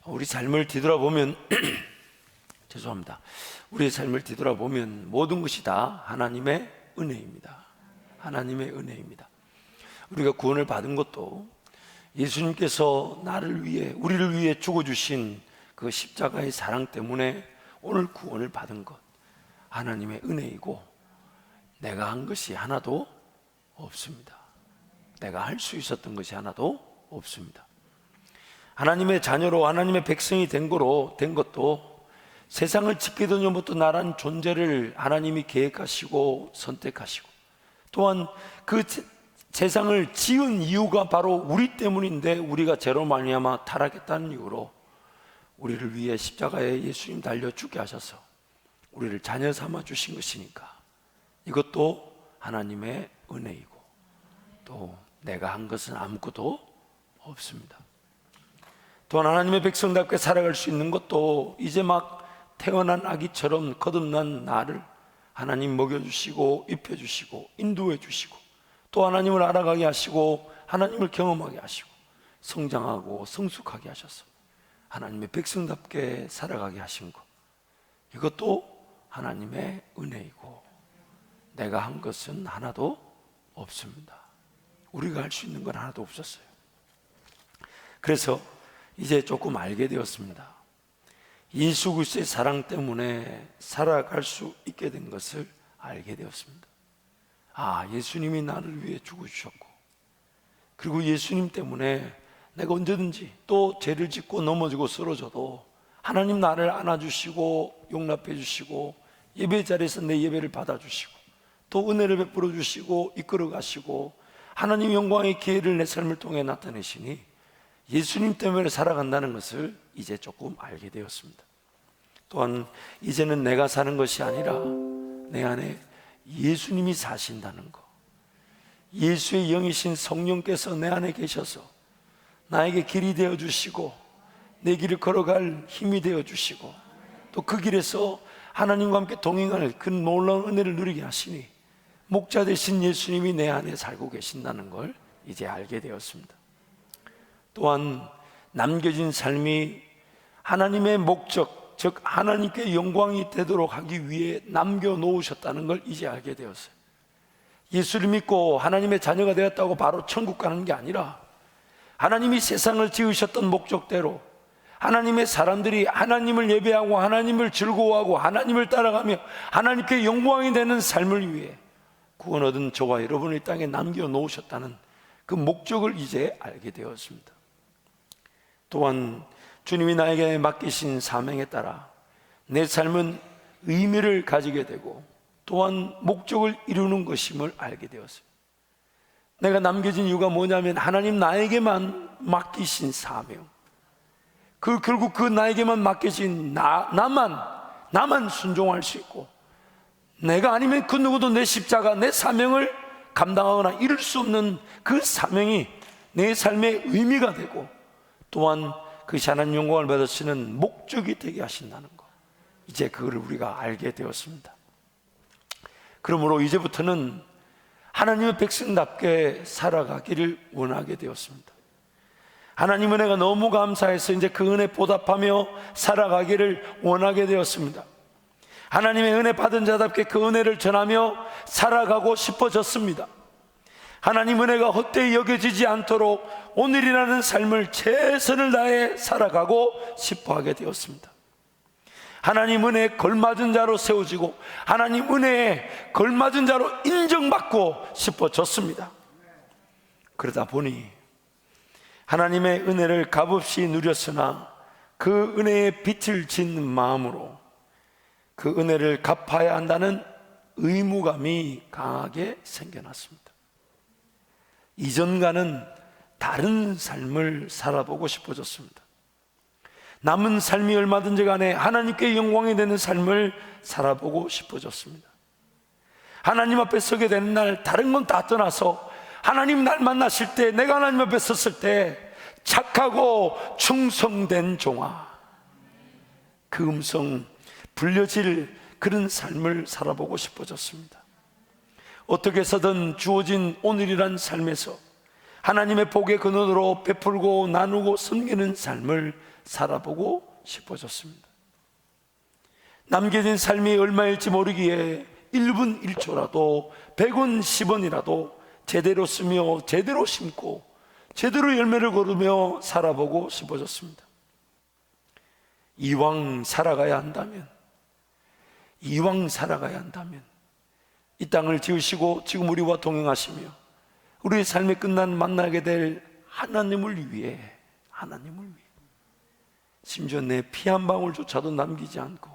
우리 삶을 뒤돌아보면 죄송합니다. 우리의 삶을 뒤돌아보면 모든 것이 다 하나님의 은혜입니다. 하나님의 은혜입니다. 우리가 구원을 받은 것도 예수님께서 나를 위해, 우리를 위해 죽어주신 그 십자가의 사랑 때문에 오늘 구원을 받은 것, 하나님의 은혜이고, 내가 한 것이 하나도 없습니다. 내가 할 수 있었던 것이 하나도 없습니다. 하나님의 자녀로, 하나님의 백성이 된 것도 세상을 짓기도 전부터 나란 존재를 하나님이 계획하시고 선택하시고, 또한 그 세상을 지은 이유가 바로 우리 때문인데, 우리가 죄로 말미암아 타락했다는 이유로 우리를 위해 십자가에 예수님 달려 죽게 하셔서 우리를 자녀 삼아 주신 것이니까, 이것도 하나님의 은혜이고, 또 내가 한 것은 아무것도 없습니다. 또한 하나님의 백성답게 살아갈 수 있는 것도 이제 막 태어난 아기처럼 거듭난 나를 하나님 먹여주시고 입혀주시고 인도해 주시고, 또 하나님을 알아가게 하시고 하나님을 경험하게 하시고 성장하고 성숙하게 하셔서 하나님의 백성답게 살아가게 하신 것, 이것도 하나님의 은혜이고, 내가 한 것은 하나도 없습니다. 우리가 할 수 있는 건 하나도 없었어요. 그래서 이제 조금 알게 되었습니다. 예수 그리스도의 사랑 때문에 살아갈 수 있게 된 것을 알게 되었습니다. 아, 예수님이 나를 위해 죽어주셨고, 그리고 예수님 때문에 내가 언제든지 또 죄를 짓고 넘어지고 쓰러져도 하나님 나를 안아주시고 용납해 주시고 예배 자리에서 내 예배를 받아주시고 또 은혜를 베풀어 주시고 이끌어 가시고 하나님 영광의 기회를 내 삶을 통해 나타내시니, 예수님 때문에 살아간다는 것을 이제 조금 알게 되었습니다. 또한 이제는 내가 사는 것이 아니라 내 안에 예수님이 사신다는 것, 예수의 영이신 성령께서 내 안에 계셔서 나에게 길이 되어 주시고 내 길을 걸어갈 힘이 되어 주시고, 또 그 길에서 하나님과 함께 동행할 그 놀라운 은혜를 누리게 하시니, 목자 되신 예수님이 내 안에 살고 계신다는 걸 이제 알게 되었습니다. 또한 남겨진 삶이 하나님의 목적, 즉 하나님께 영광이 되도록 하기 위해 남겨놓으셨다는 걸 이제 알게 되었어요. 예수를 믿고 하나님의 자녀가 되었다고 바로 천국 가는 게 아니라, 하나님이 세상을 지으셨던 목적대로 하나님의 사람들이 하나님을 예배하고 하나님을 즐거워하고 하나님을 따라가며 하나님께 영광이 되는 삶을 위해 구원 얻은 저와 여러분을 이 땅에 남겨놓으셨다는 그 목적을 이제 알게 되었습니다. 또한 주님이 나에게 맡기신 사명에 따라 내 삶은 의미를 가지게 되고, 또한 목적을 이루는 것임을 알게 되었어요. 내가 남겨진 이유가 뭐냐면, 하나님 나에게만 맡기신 사명, 결국 그 나에게만 맡겨진 나만 순종할 수 있고, 내가 아니면 그 누구도 내 십자가, 내 사명을 감당하거나 이룰 수 없는 그 사명이 내 삶의 의미가 되고, 또한 그것이 하나님 영광을 받으시는 목적이 되게 하신다는 것, 이제 그걸 우리가 알게 되었습니다. 그러므로 이제부터는 하나님의 백성답게 살아가기를 원하게 되었습니다. 하나님 은혜가 너무 감사해서 이제 그 은혜 보답하며 살아가기를 원하게 되었습니다. 하나님의 은혜 받은 자답게 그 은혜를 전하며 살아가고 싶어졌습니다. 하나님 은혜가 헛되이 여겨지지 않도록 오늘이라는 삶을 최선을 다해 살아가고 싶어하게 되었습니다. 하나님 은혜에 걸맞은 자로 세워지고 하나님 은혜에 걸맞은 자로 인정받고 싶어졌습니다. 그러다 보니 하나님의 은혜를 값없이 누렸으나 그 은혜의 빛을 진 마음으로 그 은혜를 갚아야 한다는 의무감이 강하게 생겨났습니다. 이전과는 다른 삶을 살아보고 싶어졌습니다. 남은 삶이 얼마든지 간에 하나님께 영광이 되는 삶을 살아보고 싶어졌습니다. 하나님 앞에 서게 되는 날, 다른 건 다 떠나서 하나님 날 만나실 때, 내가 하나님 앞에 섰을 때 착하고 충성된 종아, 그 음성 불려질 그런 삶을 살아보고 싶어졌습니다. 어떻게 해서든 주어진 오늘이란 삶에서 하나님의 복의 근원으로 베풀고 나누고 섬기는 삶을 살아보고 싶어졌습니다. 남겨진 삶이 얼마일지 모르기에 1분 1초라도 100원 10원이라도 제대로 쓰며 제대로 심고 제대로 열매를 거두며 살아보고 싶어졌습니다. 이왕 살아가야 한다면 이 땅을 지으시고 지금 우리와 동행하시며 우리의 삶이 끝난 만나게 될 하나님을 위해 심지어 내 피 한 방울조차도 남기지 않고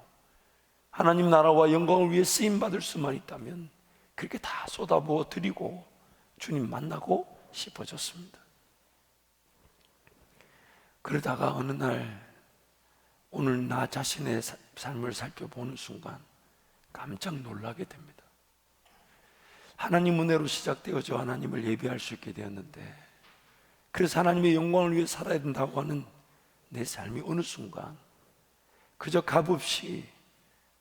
하나님 나라와 영광을 위해 쓰임받을 수만 있다면 그렇게 다 쏟아부어 드리고 주님 만나고 싶어졌습니다. 그러다가 어느 날 오늘 나 자신의 삶을 살펴보는 순간 깜짝 놀라게 됩니다. 하나님 은혜로 시작되어져 하나님을 예배할 수 있게 되었는데, 그래서 하나님의 영광을 위해 살아야 된다고 하는 내 삶이 어느 순간 그저 값없이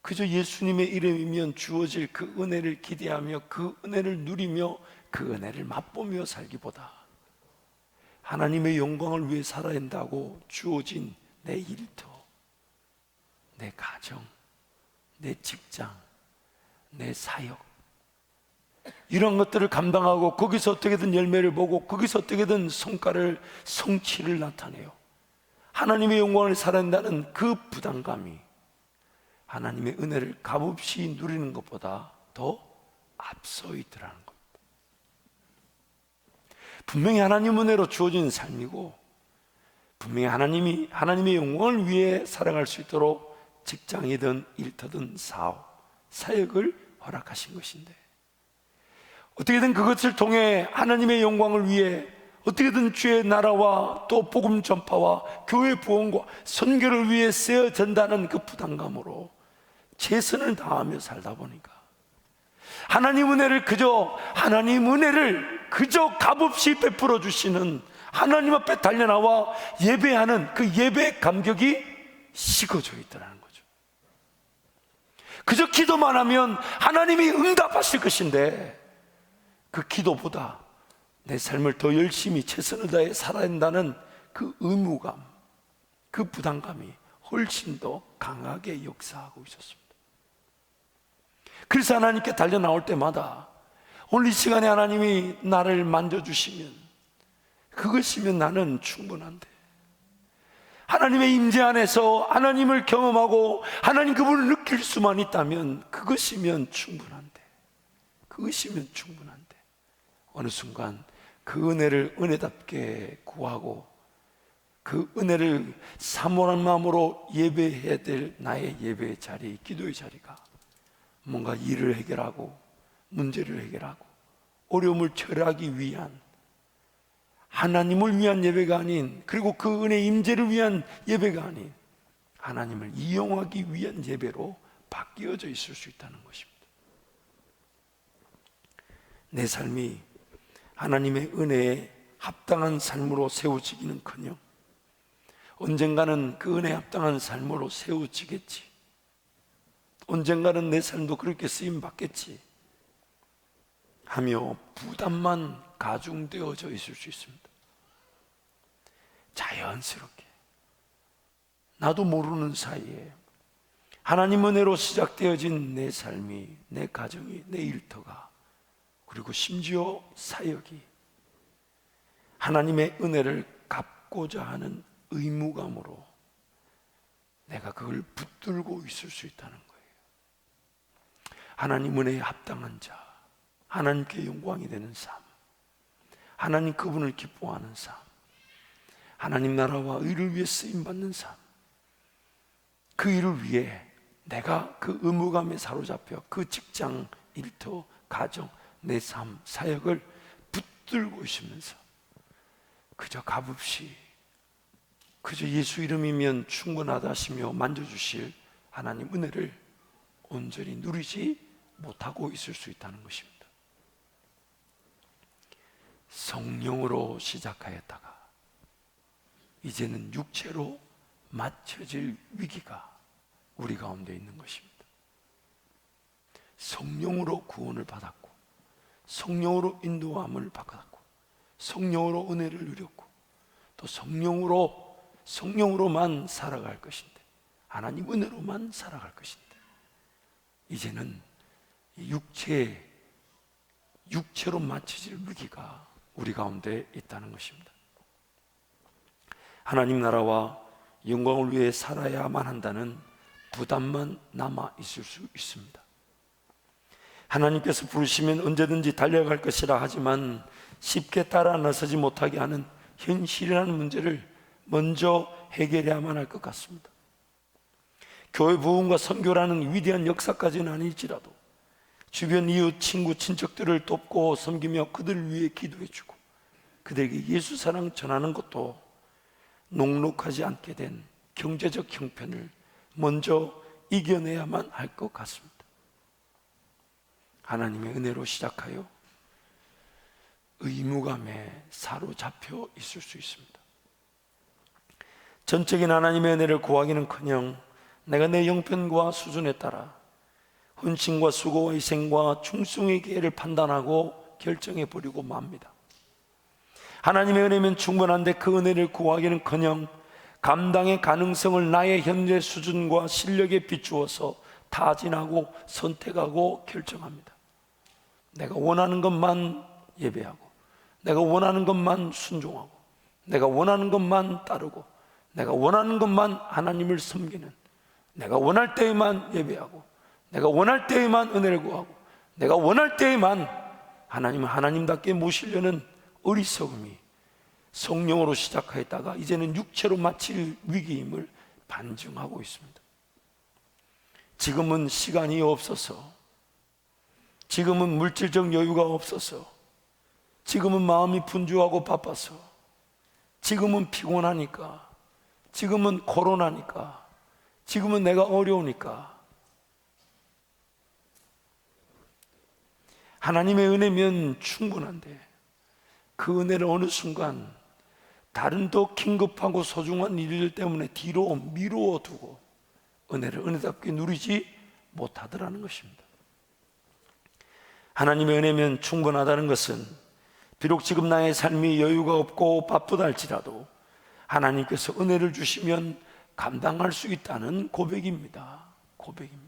그저 예수님의 이름이면 주어질 그 은혜를 기대하며 그 은혜를 누리며 그 은혜를 맛보며 살기보다 하나님의 영광을 위해 살아야 한다고 주어진 내 일터, 내 가정, 내 직장, 내 사역, 이런 것들을 감당하고 거기서 어떻게든 열매를 보고 거기서 어떻게든 성취를 나타내요. 하나님의 영광을 살아야 한다는 그 부담감이 하나님의 은혜를 값없이 누리는 것보다 더 앞서 있더라는 겁니다. 분명히 하나님 은혜로 주어진 삶이고 분명히 하나님의 영광을 위해 살아갈 수 있도록 직장이든 일터든 사역을 허락하신 것인데, 어떻게든 그것을 통해 하나님의 영광을 위해 어떻게든 주의 나라와 또 복음 전파와 교회 부흥과 선교를 위해 쓰여진다는 그 부담감으로 최선을 다하며 살다 보니까 하나님 은혜를 그저 값없이 베풀어 주시는 하나님 앞에 달려나와 예배하는 그 예배 감격이 식어져 있더라는 거죠. 그저 기도만 하면 하나님이 응답하실 것인데 그 기도보다 내 삶을 더 열심히 최선을 다해 살아야 한다는 그 의무감, 그 부담감이 훨씬 더 강하게 역사하고 있었습니다. 그래서 하나님께 달려 나올 때마다 오늘 이 시간에 하나님이 나를 만져주시면 그것이면 나는 충분한데, 하나님의 임재 안에서 하나님을 경험하고 하나님 그분을 느낄 수만 있다면 그것이면 충분한데 어느 순간 그 은혜를 은혜답게 구하고 그 은혜를 사모하는 마음으로 예배해야 될 나의 예배의 자리, 기도의 자리가 뭔가 일을 해결하고 문제를 해결하고 어려움을 처리하기 위한, 하나님을 위한 예배가 아닌, 그리고 그 은혜 임재를 위한 예배가 아닌 하나님을 이용하기 위한 예배로 바뀌어져 있을 수 있다는 것입니다. 내 삶이 하나님의 은혜에 합당한 삶으로 세워지기는커녕 언젠가는 그 은혜에 합당한 삶으로 세워지겠지, 언젠가는 내 삶도 그렇게 쓰임받겠지 하며 부담만 가중되어져 있을 수 있습니다. 자연스럽게 나도 모르는 사이에 하나님 은혜로 시작되어진 내 삶이, 내 가정이, 내 일터가, 그리고 심지어 사역이 하나님의 은혜를 갚고자 하는 의무감으로 내가 그걸 붙들고 있을 수 있다는 거예요. 하나님 은혜에 합당한 자, 하나님께 영광이 되는 삶, 하나님 그분을 기뻐하는 삶, 하나님 나라와 의를 위해 쓰임받는 삶, 그 일을 위해 내가 그 의무감에 사로잡혀 그 직장, 일터, 가정, 내 삶, 사역을 붙들고 있으면서 그저 값없이 그저 예수 이름이면 충분하다 하시며 만져주실 하나님 은혜를 온전히 누리지 못하고 있을 수 있다는 것입니다. 성령으로 시작하였다가 이제는 육체로 맞춰질 위기가 우리 가운데 있는 것입니다. 성령으로 구원을 받았고 성령으로 인도함을 받았고 성령으로 은혜를 누렸고 또 성령으로 성령으로만 살아갈 것인데, 하나님 은혜로만 살아갈 것인데, 이제는 육체로 맞춰질 무기가 우리 가운데 있다는 것입니다. 하나님 나라와 영광을 위해 살아야만 한다는 부담만 남아 있을 수 있습니다. 하나님께서 부르시면 언제든지 달려갈 것이라 하지만 쉽게 따라 나서지 못하게 하는 현실이라는 문제를 먼저 해결해야만 할 것 같습니다. 교회 부흥과 선교라는 위대한 역사까지는 아닐지라도 주변 이웃, 친구, 친척들을 돕고 섬기며 그들을 위해 기도해주고 그들에게 예수 사랑 전하는 것도 녹록하지 않게 된 경제적 형편을 먼저 이겨내야만 할 것 같습니다. 하나님의 은혜로 시작하여 의무감에 사로잡혀 있을 수 있습니다. 전적인 하나님의 은혜를 구하기는커녕 내가 내 형편과 수준에 따라 헌신과 수고와 희생과 충성의 기회를 판단하고 결정해버리고 맙니다. 하나님의 은혜면 충분한데 그 은혜를 구하기는커녕 감당의 가능성을 나의 현재 수준과 실력에 비추어서 타진하고 선택하고 결정합니다. 내가 원하는 것만 예배하고, 내가 원하는 것만 순종하고, 내가 원하는 것만 따르고, 내가 원하는 것만 하나님을 섬기는, 내가 원할 때에만 예배하고, 내가 원할 때에만 은혜를 구하고, 내가 원할 때에만 하나님을 하나님답게 모시려는 어리석음이 성령으로 시작하였다가 이제는 육체로 마칠 위기임을 반증하고 있습니다. 지금은 시간이 없어서, 지금은 물질적 여유가 없어서, 지금은 마음이 분주하고 바빠서, 지금은 피곤하니까, 지금은 코로나니까, 지금은 내가 어려우니까. 하나님의 은혜면 충분한데 그 은혜를 어느 순간 다른 더 긴급하고 소중한 일들 때문에 뒤로 미루어 두고 은혜를 은혜답게 누리지 못하더라는 것입니다. 하나님의 은혜면 충분하다는 것은 비록 지금 나의 삶이 여유가 없고 바쁘다 할지라도 하나님께서 은혜를 주시면 감당할 수 있다는 고백입니다. 고백입니다.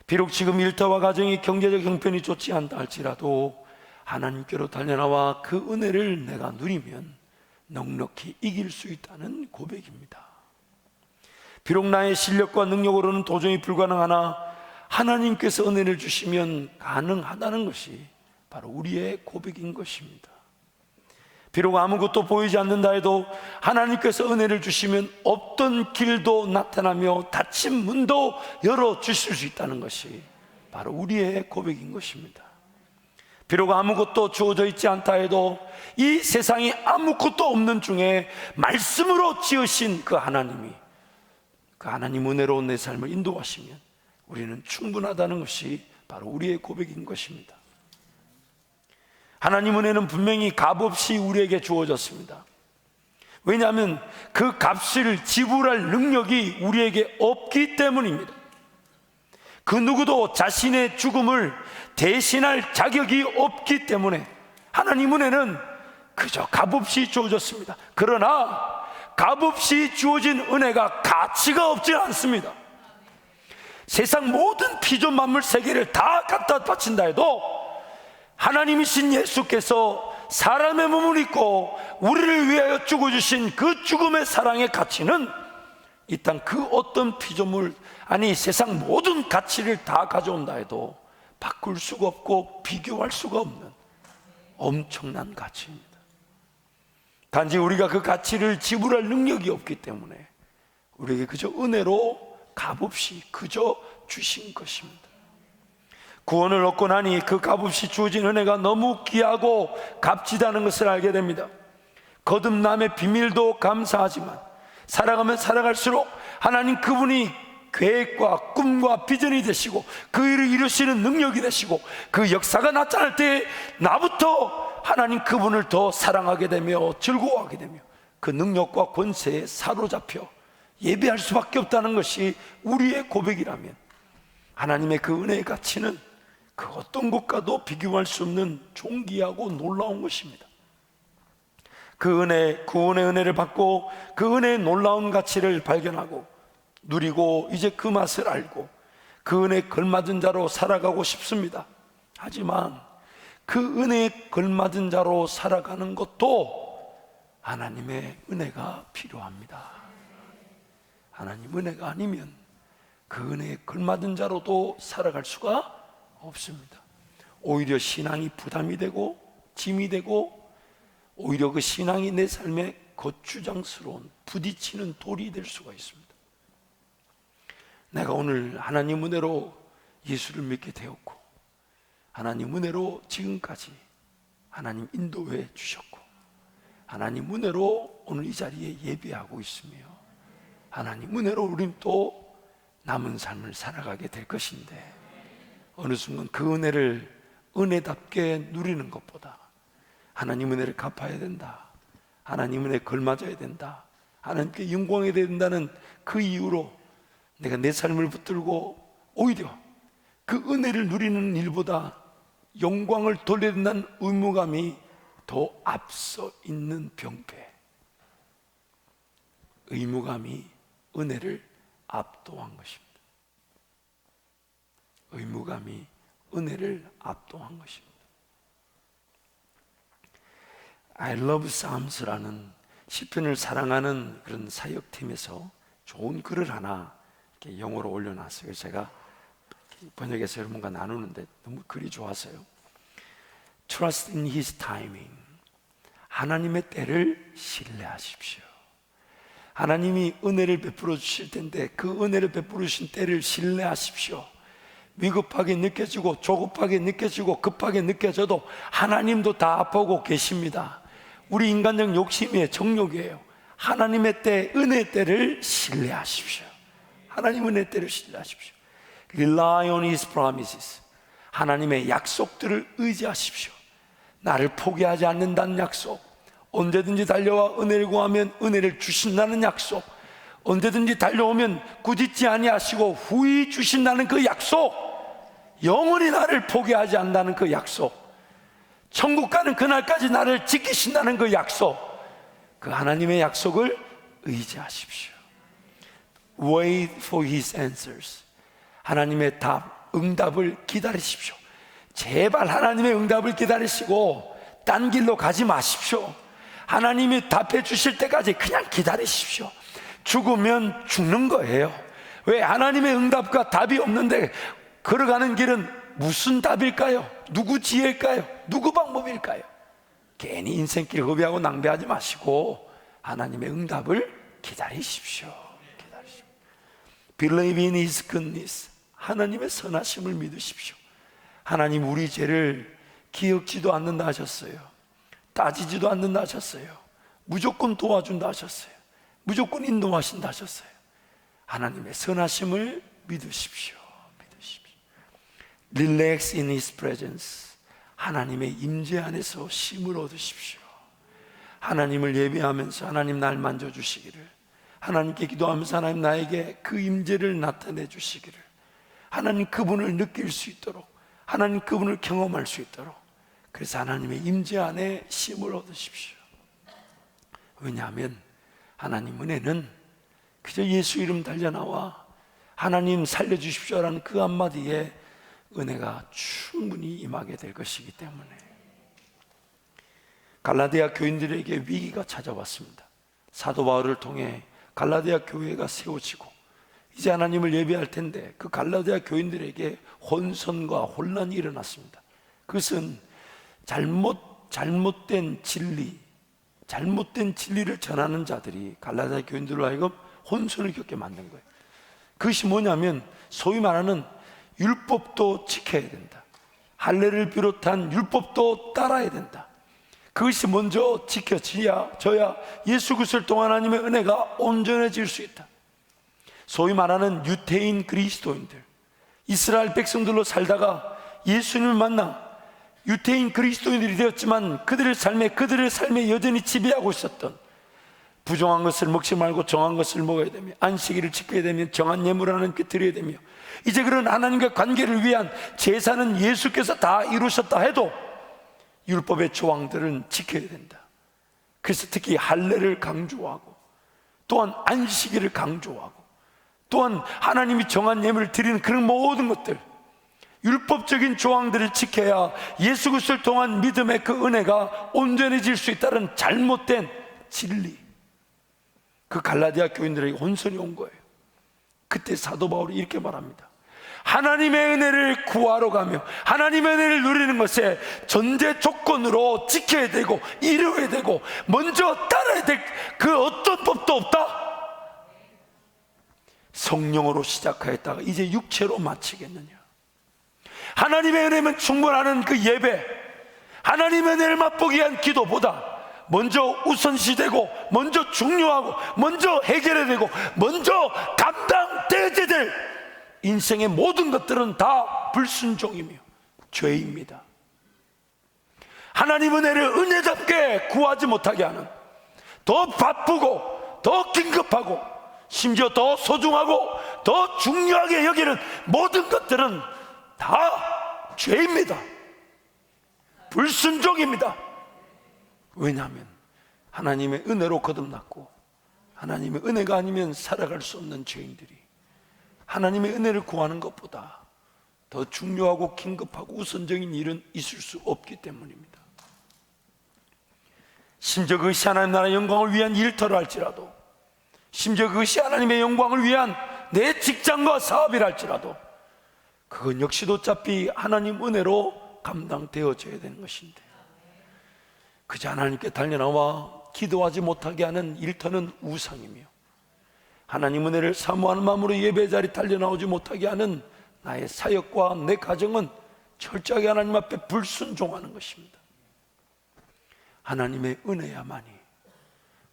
비록 지금 일터와 가정의 경제적 형편이 좋지 않다 할지라도 하나님께로 달려나와 그 은혜를 내가 누리면 넉넉히 이길 수 있다는 고백입니다. 비록 나의 실력과 능력으로는 도저히 불가능하나 하나님께서 은혜를 주시면 가능하다는 것이 바로 우리의 고백인 것입니다. 비록 아무것도 보이지 않는다 해도 하나님께서 은혜를 주시면 없던 길도 나타나며 닫힌 문도 열어주실 수 있다는 것이 바로 우리의 고백인 것입니다. 비록 아무것도 주어져 있지 않다 해도 이 세상에 아무것도 없는 중에 말씀으로 지으신 그 하나님이, 그 하나님 은혜로운 내 삶을 인도하시면 우리는 충분하다는 것이 바로 우리의 고백인 것입니다. 하나님 은혜는 분명히 값없이 우리에게 주어졌습니다. 왜냐하면 그 값을 지불할 능력이 우리에게 없기 때문입니다. 그 누구도 자신의 죽음을 대신할 자격이 없기 때문에 하나님 은혜는 그저 값없이 주어졌습니다. 그러나 값없이 주어진 은혜가 가치가 없지 않습니다. 세상 모든 피조 만물 세계를 다 갖다 바친다 해도 하나님이신 예수께서 사람의 몸을 입고 우리를 위하여 죽어주신 그 죽음의 사랑의 가치는 이 땅 그 어떤 피조물, 아니 세상 모든 가치를 다 가져온다 해도 바꿀 수가 없고 비교할 수가 없는 엄청난 가치입니다. 단지 우리가 그 가치를 지불할 능력이 없기 때문에 우리에게 그저 은혜로 값없이 그저 주신 것입니다. 구원을 얻고 나니 그 값없이 주어진 은혜가 너무 귀하고 값지다는 것을 알게 됩니다. 거듭남의 비밀도 감사하지만 살아가면 살아갈수록 하나님 그분이 계획과 꿈과 비전이 되시고 그 일을 이루시는 능력이 되시고 그 역사가 나타날 때 나부터 하나님 그분을 더 사랑하게 되며 즐거워하게 되며 그 능력과 권세에 사로잡혀 예배할 수밖에 없다는 것이 우리의 고백이라면 하나님의 그 은혜의 가치는 그 어떤 것과도 비교할 수 없는 존귀하고 놀라운 것입니다. 그 은혜, 구원의 은혜를 받고 그 은혜의 놀라운 가치를 발견하고 누리고 이제 그 맛을 알고 그 은혜에 걸맞은 자로 살아가고 싶습니다. 하지만 그 은혜에 걸맞은 자로 살아가는 것도 하나님의 은혜가 필요합니다. 하나님 은혜가 아니면 그 은혜에 걸맞은 자로도 살아갈 수가 없습니다. 오히려 신앙이 부담이 되고 짐이 되고 오히려 그 신앙이 내 삶에 거추장스러운 부딪히는 돌이 될 수가 있습니다. 내가 오늘 하나님 은혜로 예수를 믿게 되었고 하나님 은혜로 지금까지 하나님 인도해 주셨고 하나님 은혜로 오늘 이 자리에 예배하고 있으며 하나님 은혜로 우린 또 남은 삶을 살아가게 될 것인데 어느 순간 그 은혜를 은혜답게 누리는 것보다 하나님 은혜를 갚아야 된다, 하나님 은혜에 걸맞아야 된다, 하나님께 영광해야 된다는 그 이유로 내가 내 삶을 붙들고 오히려 그 은혜를 누리는 일보다 영광을 돌려야 된다는 의무감이 더 앞서 있는 병폐, 의무감이 은혜를 압도한 것입니다. 의무감이 은혜를 압도한 것입니다. I love Psalms라는 시편을 사랑하는 그런 사역팀에서 좋은 글을 하나 이렇게 영어로 올려놨어요. 그래서 제가 번역해서 여러분과 나누는데 너무 글이 좋았어요. Trust in His timing. 하나님의 때를 신뢰하십시오. 하나님이 은혜를 베풀어 주실 텐데 그 은혜를 베풀어 주신 때를 신뢰하십시오. 위급하게 느껴지고 조급하게 느껴지고 급하게 느껴져도 하나님도 다 아파오고 계십니다. 우리 인간적 욕심이에요. 정욕이에요. 하나님의 때, 은혜의 때를 신뢰하십시오. 하나님 은혜의 때를 신뢰하십시오. Rely on His promises. 하나님의 약속들을 의지하십시오. 나를 포기하지 않는다는 약속, 언제든지 달려와 은혜를 구하면 은혜를 주신다는 약속, 언제든지 달려오면 꾸짖지 아니하시고 후히 주신다는 그 약속, 영원히 나를 포기하지 않는다는 그 약속, 천국 가는 그날까지 나를 지키신다는 그 약속, 그 하나님의 약속을 의지하십시오. Wait for His answers. 하나님의 답, 응답을 기다리십시오. 제발 하나님의 응답을 기다리시고 딴 길로 가지 마십시오. 하나님이 답해 주실 때까지 그냥 기다리십시오. 죽으면 죽는 거예요. 왜? 하나님의 응답과 답이 없는데 걸어가는 길은 무슨 답일까요? 누구 지혜일까요? 누구 방법일까요? 괜히 인생길 허비하고 낭비하지 마시고 하나님의 응답을 기다리십시오. Believe in His goodness. 하나님의 선하심을 믿으십시오. 하나님 우리 죄를 기억지도 않는다 하셨어요. 따지지도 않는다 하셨어요. 무조건 도와준다 하셨어요. 무조건 인도하신다 하셨어요. 하나님의 선하심을 믿으십시오. Relax in His presence. 하나님의 임재 안에서 쉼을 얻으십시오. 하나님을 예배하면서 하나님 날 만져주시기를, 하나님께 기도하면서 하나님 나에게 그 임재를 나타내 주시기를, 하나님 그분을 느낄 수 있도록, 하나님 그분을 경험할 수 있도록, 그래서 하나님의 임재 안에 쉼을 얻으십시오. 왜냐하면 하나님 은혜는 그저 예수 이름 달려나와 하나님 살려주십시오라는 그 한마디에 은혜가 충분히 임하게 될 것이기 때문에. 갈라디아 교인들에게 위기가 찾아왔습니다. 사도 바울을 통해 갈라디아 교회가 세워지고 이제 하나님을 예배할 텐데 그 갈라디아 교인들에게 혼선과 혼란이 일어났습니다. 그것은 잘못된 진리를 전하는 자들이 갈라디아 교인들로 하여금 혼선을 겪게 만든 거예요. 그것이 뭐냐면 소위 말하는 율법도 지켜야 된다, 할례를 비롯한 율법도 따라야 된다. 그것이 먼저 지켜져야 예수 그리스도를 통한 하나님의 은혜가 온전해질 수 있다. 소위 말하는 유태인 그리스도인들, 이스라엘 백성들로 살다가 예수님을 만나 유태인 그리스도인들이 되었지만 그들의 삶에 여전히 지배하고 있었던, 부정한 것을 먹지 말고 정한 것을 먹어야 되며 안식일을 지켜야 되며 정한 예물을 하나님께 드려야 되며, 이제 그런 하나님과 관계를 위한 제사는 예수께서 다 이루셨다 해도 율법의 조항들은 지켜야 된다. 그래서 특히 할례를 강조하고, 또한 안식일을 강조하고, 또한 하나님이 정한 예물을 드리는 그런 모든 것들, 율법적인 조항들을 지켜야 예수 그리스도를 통한 믿음의 그 은혜가 온전해질 수 있다는 잘못된 진리, 그 갈라디아 교인들에게 혼선이 온 거예요. 그때 사도 바울이 이렇게 말합니다. 하나님의 은혜를 구하러 가며 하나님의 은혜를 누리는 것에 전제 조건으로 지켜야 되고 이루어야 되고 먼저 따라야 될 그 어떤 법도 없다. 성령으로 시작하였다가 이제 육체로 마치겠느냐. 하나님의 은혜면 충분하는 그 예배, 하나님의 은혜를 맛보기 위한 기도보다 먼저 우선시되고 먼저 중요하고 먼저 해결해야 되고 먼저 감당되어야 될 인생의 모든 것들은 다 불순종이며 죄입니다. 하나님 은혜를 은혜답게 구하지 못하게 하는, 더 바쁘고 더 긴급하고 심지어 더 소중하고 더 중요하게 여기는 모든 것들은 다 죄입니다. 불순종입니다. 왜냐하면 하나님의 은혜로 거듭났고 하나님의 은혜가 아니면 살아갈 수 없는 죄인들이 하나님의 은혜를 구하는 것보다 더 중요하고 긴급하고 우선적인 일은 있을 수 없기 때문입니다. 심지어 그것이 하나님 나라의 영광을 위한 일터를 할지라도, 심지어 그것이 하나님의 영광을 위한 내 직장과 사업이라 할지라도 그건 역시도 어차피 하나님 은혜로 감당되어져야 되는 것인데, 그저 하나님께 달려나와 기도하지 못하게 하는 일터는 우상이며 하나님 은혜를 사모하는 마음으로 예배 자리에 달려나오지 못하게 하는 나의 사역과 내 가정은 철저하게 하나님 앞에 불순종하는 것입니다. 하나님의 은혜야만이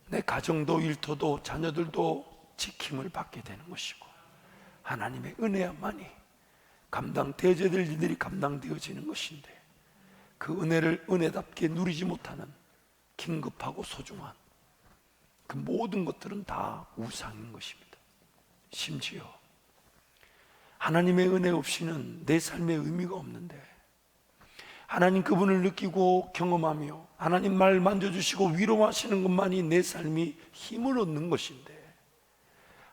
내 가정도 일터도 자녀들도 지킴을 받게 되는 것이고, 하나님의 은혜야만이 감당되어져야 될 일들이 감당되어지는 것인데, 그 은혜를 은혜답게 누리지 못하는 긴급하고 소중한 그 모든 것들은 다 우상인 것입니다. 심지어 하나님의 은혜 없이는 내 삶에 의미가 없는데, 하나님 그분을 느끼고 경험하며 하나님 말 만져주시고 위로하시는 것만이 내 삶이 힘을 얻는 것인데,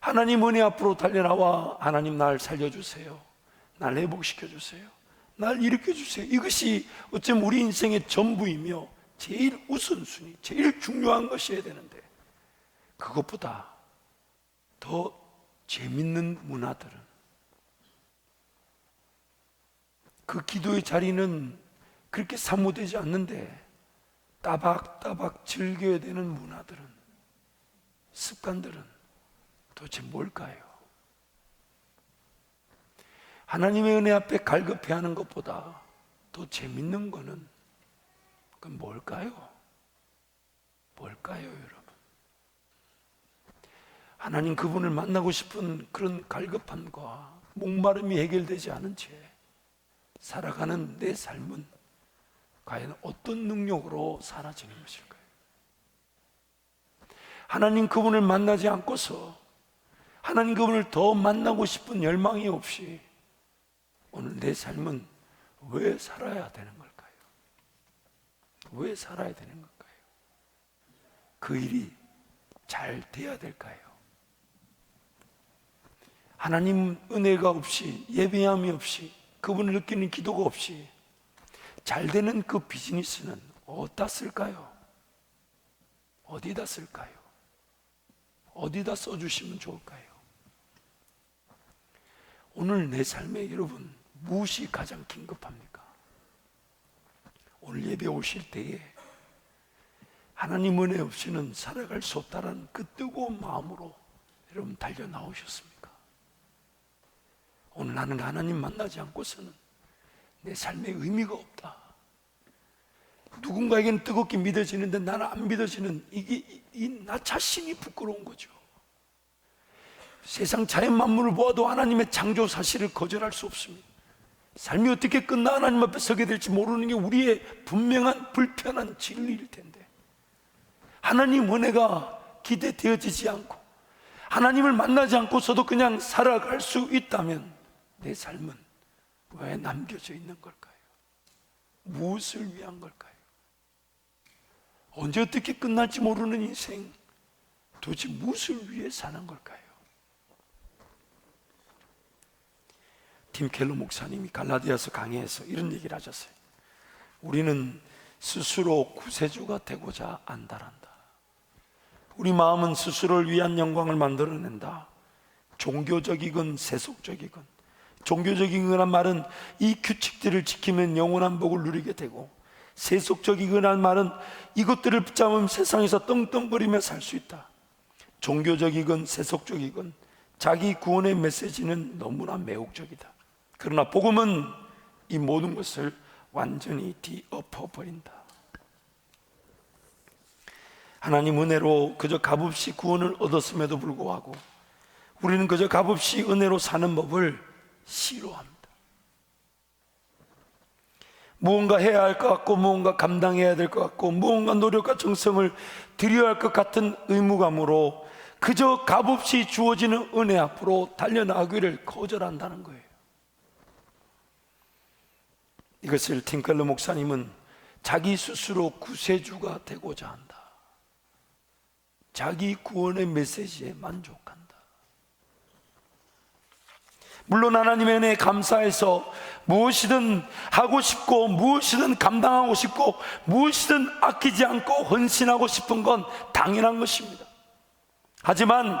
하나님 은혜 앞으로 달려나와 하나님 날 살려주세요, 날 회복시켜주세요, 날 일으켜주세요, 이것이 어쩌면 우리 인생의 전부이며 제일 우선순위, 제일 중요한 것이어야 되는데, 그것보다 더 재밌는 문화들은, 그 기도의 자리는 그렇게 사모되지 않는데 따박따박 즐겨야 되는 문화들은, 습관들은 도대체 뭘까요? 하나님의 은혜 앞에 갈급해하는 것보다 더 재밌는 거는 그건 뭘까요? 뭘까요, 여러분? 하나님 그분을 만나고 싶은 그런 갈급함과 목마름이 해결되지 않은 채 살아가는 내 삶은 과연 어떤 능력으로 사라지는 것일까요? 하나님 그분을 만나지 않고서 하나님 그분을 더 만나고 싶은 열망이 없이 오늘 내 삶은 왜 살아야 되는 걸까요? 왜 살아야 되는 걸까요? 그 일이 잘 돼야 될까요? 하나님 은혜가 없이, 예배함이 없이, 그분을 느끼는 기도가 없이 잘 되는 그 비즈니스는 어디다 쓸까요? 어디다 쓸까요? 어디다 써주시면 좋을까요? 오늘 내 삶에 여러분 무엇이 가장 긴급합니까? 오늘 예배 오실 때에 하나님 은혜 없이는 살아갈 수 없다는 그 뜨거운 마음으로 여러분 달려 나오셨습니까? 오늘 나는 하나님 만나지 않고서는 내 삶에 의미가 없다. 누군가에게는 뜨겁게 믿어지는데 나는 안 믿어지는 이게 나 자신이 부끄러운 거죠. 세상 자연 만물을 보아도 하나님의 창조 사실을 거절할 수 없습니다. 삶이 어떻게 끝나 하나님 앞에 서게 될지 모르는 게 우리의 분명한 불편한 진리일 텐데, 하나님 은혜가 기대되어지지 않고 하나님을 만나지 않고서도 그냥 살아갈 수 있다면 내 삶은 왜 남겨져 있는 걸까요? 무엇을 위한 걸까요? 언제 어떻게 끝날지 모르는 인생, 도대체 무엇을 위해 사는 걸까요? 팀 켈러 목사님이 갈라디아서 강해에서 이런 얘기를 하셨어요. 우리는 스스로 구세주가 되고자 안달한다. 우리 마음은 스스로를 위한 영광을 만들어낸다. 종교적이건 세속적이건, 종교적이거나 말은 이 규칙들을 지키면 영원한 복을 누리게 되고, 세속적이거나 말은 이것들을 붙잡으면 세상에서 떵떵거리며 살 수 있다. 종교적이건 세속적이건 자기 구원의 메시지는 너무나 매혹적이다. 그러나 복음은 이 모든 것을 완전히 뒤엎어버린다. 하나님 은혜로 그저 값없이 구원을 얻었음에도 불구하고 우리는 그저 값없이 은혜로 사는 법을 싫어합니다. 무언가 해야 할 것 같고, 무언가 감당해야 될 것 같고, 무언가 노력과 정성을 들여야 할 것 같은 의무감으로 그저 값없이 주어지는 은혜 앞으로 달려나가기를 거절한다는 거예요. 이것을 팀켈러 목사님은 자기 스스로 구세주가 되고자 한다. 자기 구원의 메시지에 만족한다. 물론 하나님의 은혜에 감사해서 무엇이든 하고 싶고, 무엇이든 감당하고 싶고, 무엇이든 아끼지 않고 헌신하고 싶은 건 당연한 것입니다. 하지만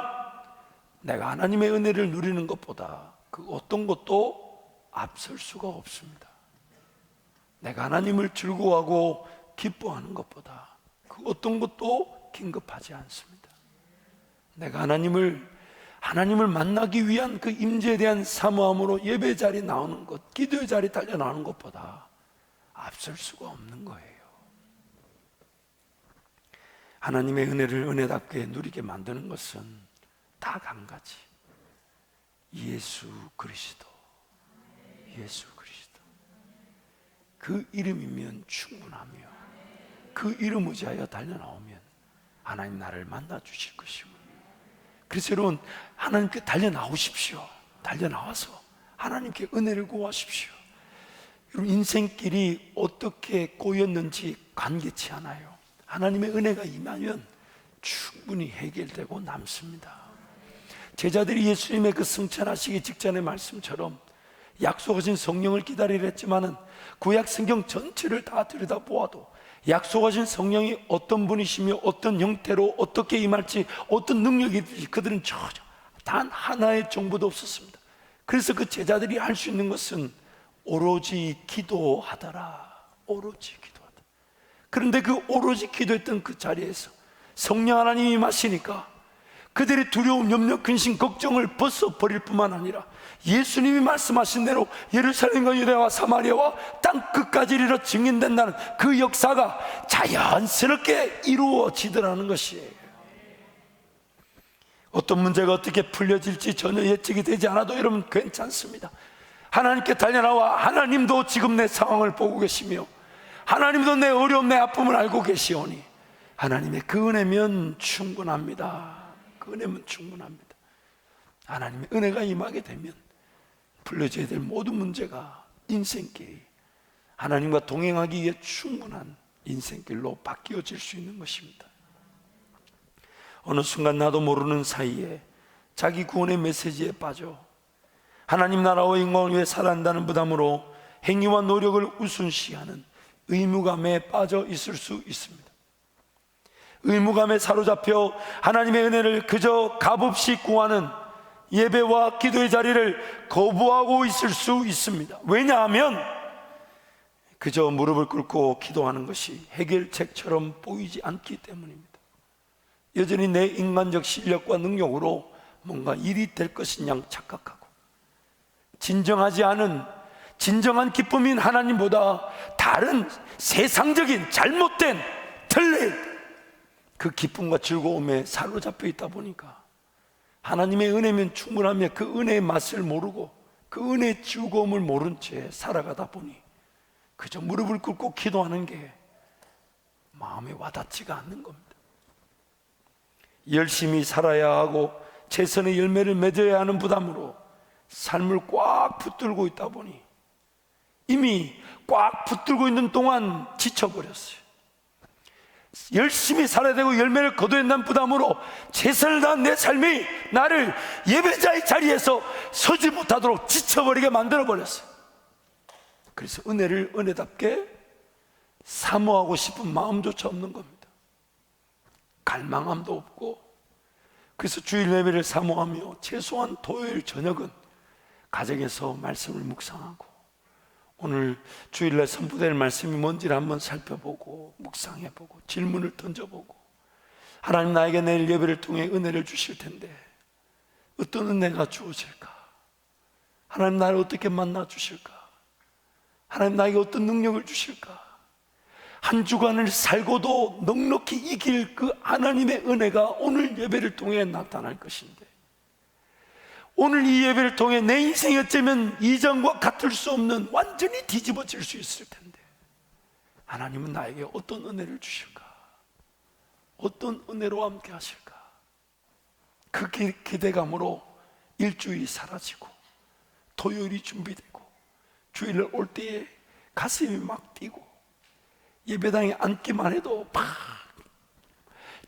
내가 하나님의 은혜를 누리는 것보다 그 어떤 것도 앞설 수가 없습니다. 내가 하나님을 즐거워하고 기뻐하는 것보다 그 어떤 것도 긴급하지 않습니다. 내가 하나님을 만나기 위한 그 임재에 대한 사모함으로 예배 자리에 나오는 것, 기도의 자리에 달려 나오는 것보다 앞설 수가 없는 거예요. 하나님의 은혜를 은혜답게 누리게 만드는 것은 딱 한 가지, 예수 그리스도. 예수 그리스도. 그 이름이면 충분하며, 그 이름 의지하여 달려나오면 하나님 나를 만나 주실 것이고, 그래서 여러분, 하나님께 달려나오십시오. 달려나와서 하나님께 은혜를 구하십시오. 여러분, 인생길이 어떻게 꼬였는지 관계치 않아요. 하나님의 은혜가 임하면 충분히 해결되고 남습니다. 제자들이 예수님의 그 승천하시기 직전의 말씀처럼 약속하신 성령을 기다리려 했지만은 구약 성경 전체를 다 들여다보아도 약속하신 성령이 어떤 분이시며 어떤 형태로 어떻게 임할지, 어떤 능력이 있을지 그들은 전혀 단 하나의 정보도 없었습니다. 그래서 그 제자들이 할 수 있는 것은 오로지 기도하더라. 오로지 기도하더라. 그런데 그 오로지 기도했던 그 자리에서 성령 하나님이 임하시니까 그들의 두려움, 염려, 근심, 걱정을 벗어버릴 뿐만 아니라 예수님이 말씀하신 대로 예루살렘과 유대와 사마리아와 땅 끝까지 이르러 증인된다는 그 역사가 자연스럽게 이루어지더라는 것이에요. 어떤 문제가 어떻게 풀려질지 전혀 예측이 되지 않아도 여러분 괜찮습니다. 하나님께 달려나와 하나님도 지금 내 상황을 보고 계시며 하나님도 내 어려움, 내 아픔을 알고 계시오니 하나님의 그 은혜면 충분합니다. 그 은혜면 충분합니다. 하나님의 은혜가 임하게 되면 풀려져야 될 모든 문제가 인생길이 하나님과 동행하기 위해 충분한 인생길로 바뀌어질 수 있는 것입니다. 어느 순간 나도 모르는 사이에 자기 구원의 메시지에 빠져 하나님 나라와 영광을 위해 살아간다는 부담으로 행위와 노력을 우선시하는 의무감에 빠져 있을 수 있습니다. 의무감에 사로잡혀 하나님의 은혜를 그저 값없이 구하는 예배와 기도의 자리를 거부하고 있을 수 있습니다. 왜냐하면 그저 무릎을 꿇고 기도하는 것이 해결책처럼 보이지 않기 때문입니다. 여전히 내 인간적 실력과 능력으로 뭔가 일이 될 것인 양 착각하고 진정한 기쁨인 하나님보다 다른 세상적인 잘못된 틀린 그 기쁨과 즐거움에 사로잡혀 있다 보니까 하나님의 은혜면 충분하며 그 은혜의 맛을 모르고 그 은혜의 즐거움을 모른 채 살아가다 보니 그저 무릎을 꿇고 기도하는 게 마음에 와닿지가 않는 겁니다. 열심히 살아야 하고 최선의 열매를 맺어야 하는 부담으로 삶을 꽉 붙들고 있다 보니 이미 꽉 붙들고 있는 동안 지쳐버렸어요. 열심히 살아야 되고 열매를 거둬야 한다는 부담으로 최선을 다한 내 삶이 나를 예배자의 자리에서 서지 못하도록 지쳐버리게 만들어버렸어요. 그래서 은혜를 은혜답게 사모하고 싶은 마음조차 없는 겁니다. 갈망함도 없고. 그래서 주일 예배를 사모하며 최소한 토요일 저녁은 가정에서 말씀을 묵상하고, 오늘 주일날 선포될 말씀이 뭔지를 한번 살펴보고 묵상해보고 질문을 던져보고, 하나님 나에게 내일 예배를 통해 은혜를 주실 텐데 어떤 은혜가 주어질까? 하나님 나를 어떻게 만나 주실까? 하나님 나에게 어떤 능력을 주실까? 한 주간을 살고도 넉넉히 이길 그 하나님의 은혜가 오늘 예배를 통해 나타날 것인데, 오늘 이 예배를 통해 내 인생이 어쩌면 이전과 같을 수 없는 완전히 뒤집어질 수 있을 텐데, 하나님은 나에게 어떤 은혜를 주실까? 어떤 은혜로 함께 하실까? 그 기대감으로 일주일이 사라지고 토요일이 준비되고 주일날 올 때에 가슴이 막 뛰고 예배당에 앉기만 해도 막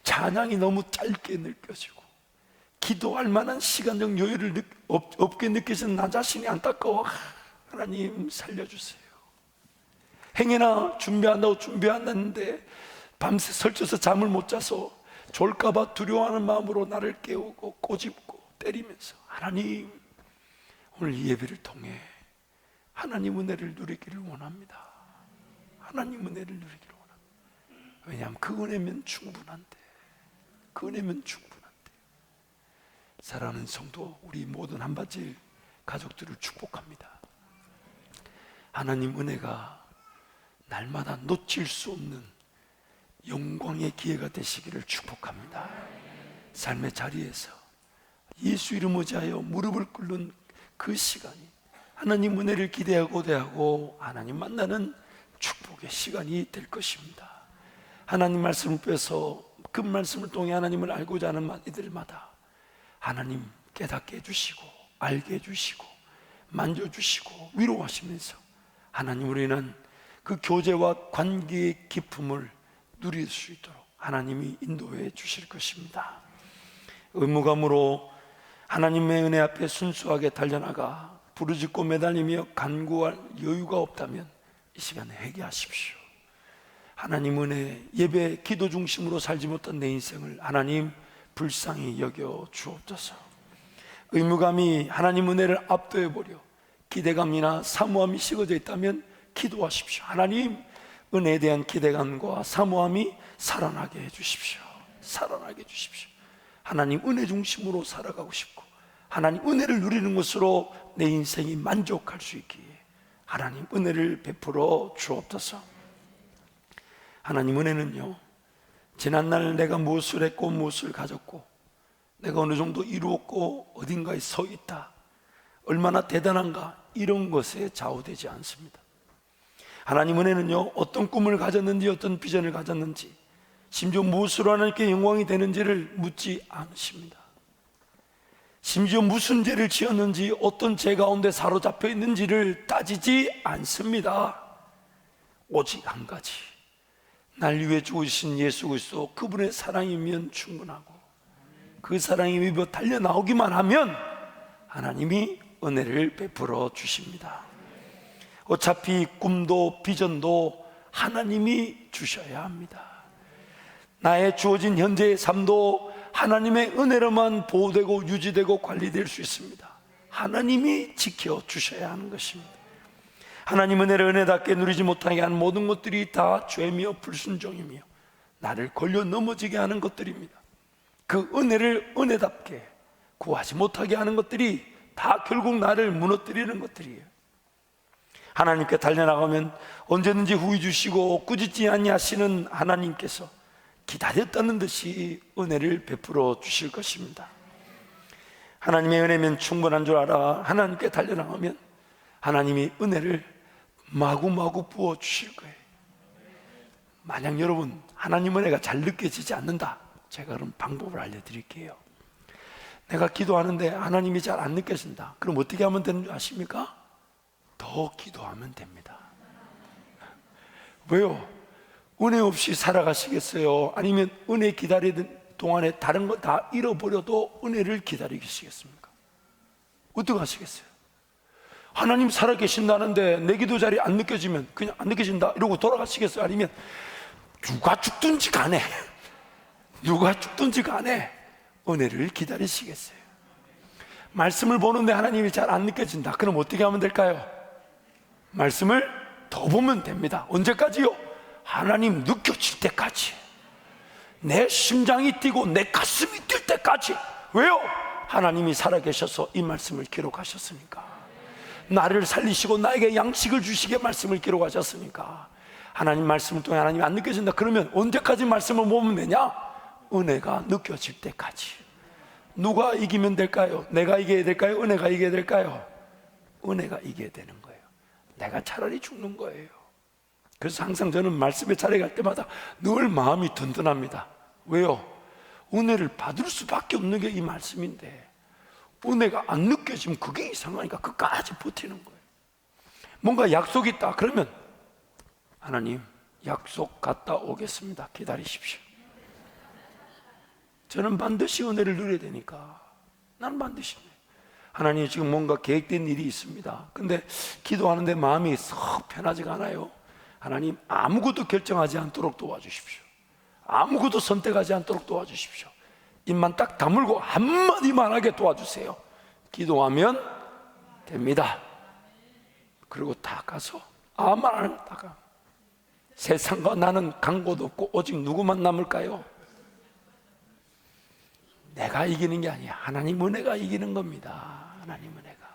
찬양이 너무 짧게 느껴지고 기도할 만한 시간적 여유를 없게 느껴지는 나 자신이 안타까워. 하나님 살려주세요. 행여나 준비한다고 준비한다는데 밤새 설쳐서 잠을 못 자서 졸까봐 두려워하는 마음으로 나를 깨우고 꼬집고 때리면서, 하나님 오늘 이 예배를 통해 하나님 은혜를 누리기를 원합니다. 하나님 은혜를 누리기를 원합니다. 왜냐하면 그 은혜면 충분한데, 그 은혜면 충분한데. 사랑하는 성도, 우리 모든 한바질 가족들을 축복합니다. 하나님 은혜가 날마다 놓칠 수 없는 영광의 기회가 되시기를 축복합니다. 삶의 자리에서 예수 이름 의지하여 무릎을 꿇는 그 시간이 하나님 은혜를 기대하고 대하고 하나님 만나는 축복의 시간이 될 것입니다. 하나님 말씀을 빼서 그 말씀을 통해 하나님을 알고자 하는 이들마다 하나님 깨닫게 해주시고 알게 해주시고 만져주시고 위로하시면서 하나님으로 인한 그 교제와 관계의 기쁨을 누릴 수 있도록 하나님이 인도해 주실 것입니다. 의무감으로 하나님의 은혜 앞에 순수하게 달려나가 부르짖고 매달리며 간구할 여유가 없다면 이 시간에 회개하십시오. 하나님 은혜, 예배, 기도 중심으로 살지 못한 내 인생을 하나님 불쌍히 여겨 주옵소서. 의무감이 하나님 은혜를 압도해버려 기대감이나 사모함이 식어져 있다면 기도하십시오. 하나님 은혜에 대한 기대감과 사모함이 살아나게 해주십시오. 살아나게 해주십시오. 하나님 은혜 중심으로 살아가고 싶고 하나님 은혜를 누리는 것으로 내 인생이 만족할 수 있기에 하나님 은혜를 베풀어 주옵소서. 하나님 은혜는요, 지난날 내가 무엇을 했고 무엇을 가졌고 내가 어느 정도 이루었고 어딘가에 서 있다, 얼마나 대단한가, 이런 것에 좌우되지 않습니다. 하나님 은혜는요, 어떤 꿈을 가졌는지 어떤 비전을 가졌는지 심지어 무엇으로 하나님께 영광이 되는지를 묻지 않으십니다. 심지어 무슨 죄를 지었는지 어떤 죄 가운데 사로잡혀 있는지를 따지지 않습니다. 오직 한 가지, 날 위해 죽으신 예수 그리스도 그분의 사랑이면 충분하고 그 사랑이 입어 달려나오기만 하면 하나님이 은혜를 베풀어 주십니다. 어차피 꿈도 비전도 하나님이 주셔야 합니다. 나의 주어진 현재의 삶도 하나님의 은혜로만 보호되고 유지되고 관리될 수 있습니다. 하나님이 지켜주셔야 하는 것입니다. 하나님 은혜를 은혜답게 누리지 못하게 하는 모든 것들이 다 죄며 불순종이며 나를 걸려 넘어지게 하는 것들입니다. 그 은혜를 은혜답게 구하지 못하게 하는 것들이 다 결국 나를 무너뜨리는 것들이에요. 하나님께 달려나가면 언제든지 후히 주시고 꾸짖지 아니하시는 하나님께서 기다렸다는 듯이 은혜를 베풀어 주실 것입니다. 하나님의 은혜면 충분한 줄 알아 하나님께 달려나가면 하나님이 은혜를 마구마구 부어 주실 거예요. 만약 여러분 하나님 은혜가 잘 느껴지지 않는다, 제가 그럼 방법을 알려드릴게요. 내가 기도하는데 하나님이 잘 안 느껴진다, 그럼 어떻게 하면 되는 줄 아십니까? 더 기도하면 됩니다. 왜요? 은혜 없이 살아가시겠어요? 아니면 은혜 기다리던 동안에 다른 거 다 잃어버려도 은혜를 기다리시겠습니까? 어떻게 하시겠어요? 하나님 살아계신다는데 내 기도 자리 안 느껴지면 그냥 안 느껴진다 이러고 돌아가시겠어요? 아니면 누가 죽든지 간에 누가 죽든지 간에 은혜를 기다리시겠어요? 말씀을 보는데 하나님이 잘 안 느껴진다. 그럼 어떻게 하면 될까요? 말씀을 더 보면 됩니다. 언제까지요? 하나님 느껴질 때까지, 내 심장이 뛰고 내 가슴이 뛸 때까지. 왜요? 하나님이 살아계셔서 이 말씀을 기록하셨으니까. 나를 살리시고 나에게 양식을 주시게 말씀을 기록하셨으니까. 하나님 말씀을 통해 하나님이 안 느껴진다. 그러면 언제까지 말씀을 보면 되냐? 은혜가 느껴질 때까지. 누가 이기면 될까요? 내가 이겨야 될까요? 은혜가 이겨야 될까요? 은혜가 이겨야 되는 거예요. 내가 차라리 죽는 거예요. 그래서 항상 저는 말씀에 자리갈 때마다 늘 마음이 든든합니다. 왜요? 은혜를 받을 수밖에 없는 게 이 말씀인데 은혜가 안 느껴지면 그게 이상하니까 끝까지 버티는 거예요. 뭔가 약속이 있다 그러면 하나님 약속 갔다 오겠습니다. 기다리십시오. 저는 반드시 은혜를 누려야 되니까 난 반드시 하나님 지금 뭔가 계획된 일이 있습니다. 근데 기도하는데 마음이 썩 편하지가 않아요. 하나님 아무것도 결정하지 않도록 도와주십시오. 아무것도 선택하지 않도록 도와주십시오. 입만 딱 다물고 한마디만 하게 도와주세요. 기도하면 됩니다. 그리고 다 가서 아무 말 안 하면 다 가. 세상과 나는 간 곳 없고 오직 누구만 남을까요? 내가 이기는 게 아니야. 하나님 은혜가 이기는 겁니다. 하나님 은혜가.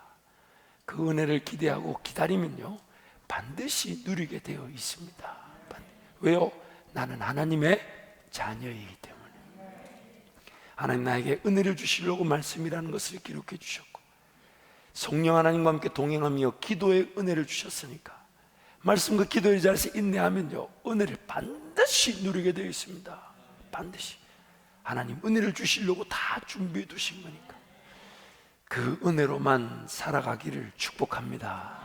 그 은혜를 기대하고 기다리면요 반드시 누리게 되어 있습니다. 왜요? 나는 하나님의 자녀이기 때문에. 하나님 나에게 은혜를 주시려고 말씀이라는 것을 기록해 주셨고 성령 하나님과 함께 동행하며 기도의 은혜를 주셨으니까 말씀과 기도의 자리에서 인내하면요 은혜를 반드시 누리게 되어 있습니다. 반드시. 하나님 은혜를 주시려고 다 준비해 두신 거니까 그 은혜로만 살아가기를 축복합니다.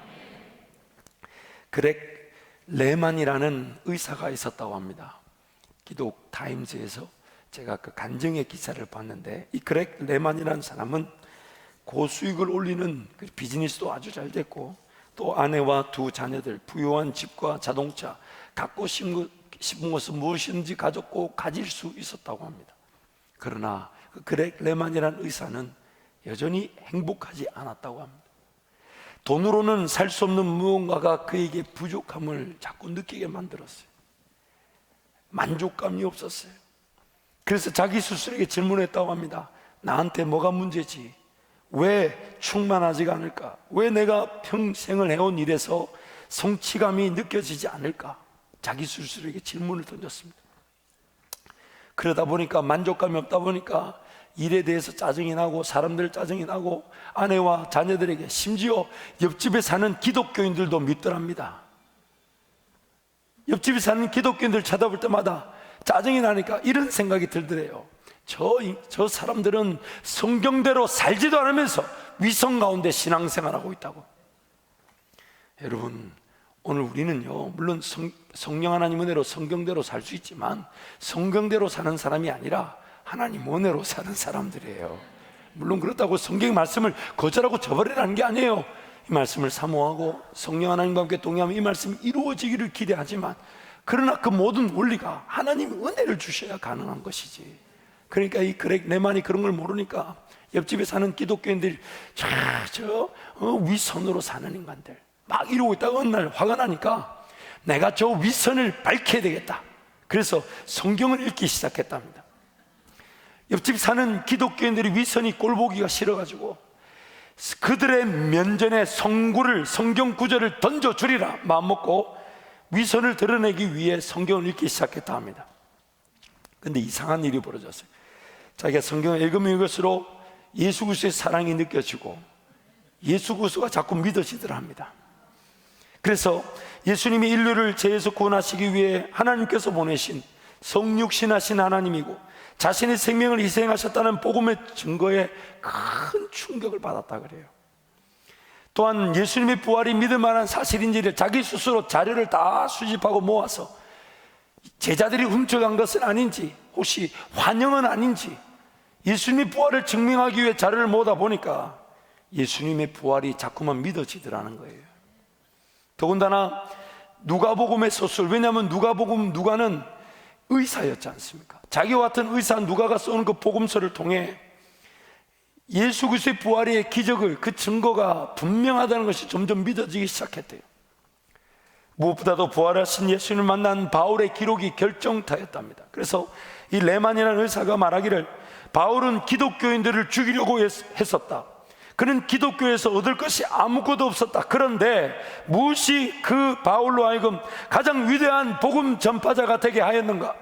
그렉 레만이라는 의사가 있었다고 합니다. 기독 타임즈에서 제가 그 간증의 기사를 봤는데 이 그렉 레만이라는 사람은 고수익을 올리는 그 비즈니스도 아주 잘 됐고 또 아내와 두 자녀들 부유한 집과 자동차 갖고 싶은 것은 무엇이든지 가졌고 가질 수 있었다고 합니다. 그러나 그 그렉 레만이라는 의사는 여전히 행복하지 않았다고 합니다. 돈으로는 살 수 없는 무언가가 그에게 부족함을 자꾸 느끼게 만들었어요. 만족감이 없었어요. 그래서 자기 스스로에게 질문했다고 합니다. 나한테 뭐가 문제지? 왜 충만하지가 않을까? 왜 내가 평생을 해온 일에서 성취감이 느껴지지 않을까? 자기 스스로에게 질문을 던졌습니다. 그러다 보니까 만족감이 없다 보니까 일에 대해서 짜증이 나고 사람들 짜증이 나고 아내와 자녀들에게 심지어 옆집에 사는 기독교인들도 믿더랍니다. 옆집에 사는 기독교인들 쳐다볼 때마다 짜증이 나니까 이런 생각이 들더래요. 저 사람들은 성경대로 살지도 않으면서 위선 가운데 신앙생활하고 있다고. 여러분 오늘 우리는요 물론 성령 하나님 은혜로 성경대로 살 수 있지만 성경대로 사는 사람이 아니라 하나님 은혜로 사는 사람들이에요. 물론 그렇다고 성경 말씀을 거절하고 저버리라는 게 아니에요. 이 말씀을 사모하고 성령 하나님과 함께 동행하면 이 말씀이 이루어지기를 기대하지만 그러나 그 모든 원리가 하나님 은혜를 주셔야 가능한 것이지. 그러니까 이 그렉 레만이 그런 걸 모르니까 옆집에 사는 기독교인들이 위선으로 사는 인간들 막 이러고 있다가 어느 날 화가 나니까 내가 저 위선을 밝혀야 되겠다. 그래서 성경을 읽기 시작했답니다. 옆집 사는 기독교인들이 위선이 꼴보기가 싫어가지고 그들의 면전에 성경 구절을 던져주리라 마음먹고 위선을 드러내기 위해 성경을 읽기 시작했다 합니다. 근데 이상한 일이 벌어졌어요. 자기가 성경을 읽으면 읽을수록 예수 그리스도의 사랑이 느껴지고 예수 그리스도가 자꾸 믿어지더라 합니다. 그래서 예수님이 인류를 죄에서 구원하시기 위해 하나님께서 보내신 성육신하신 하나님이고 자신의 생명을 희생하셨다는 복음의 증거에 큰 충격을 받았다 그래요. 또한 예수님의 부활이 믿을 만한 사실인지를 자기 스스로 자료를 다 수집하고 모아서 제자들이 훔쳐간 것은 아닌지, 혹시 환영은 아닌지, 예수님의 부활을 증명하기 위해 자료를 모으다 보니까 예수님의 부활이 자꾸만 믿어지더라는 거예요. 더군다나 누가복음의 소설, 왜냐하면 누가는 의사였지 않습니까? 자기와 같은 의사 누가가 써놓은 그 복음서를 통해 예수 그리스도의 부활의 기적을, 그 증거가 분명하다는 것이 점점 믿어지기 시작했대요. 무엇보다도 부활하신 예수님을 만난 바울의 기록이 결정타였답니다. 그래서 이 레만이라는 의사가 말하기를, 바울은 기독교인들을 죽이려고 했었다. 그는 기독교에서 얻을 것이 아무것도 없었다. 그런데 무엇이 그 바울로 하여금 가장 위대한 복음 전파자가 되게 하였는가?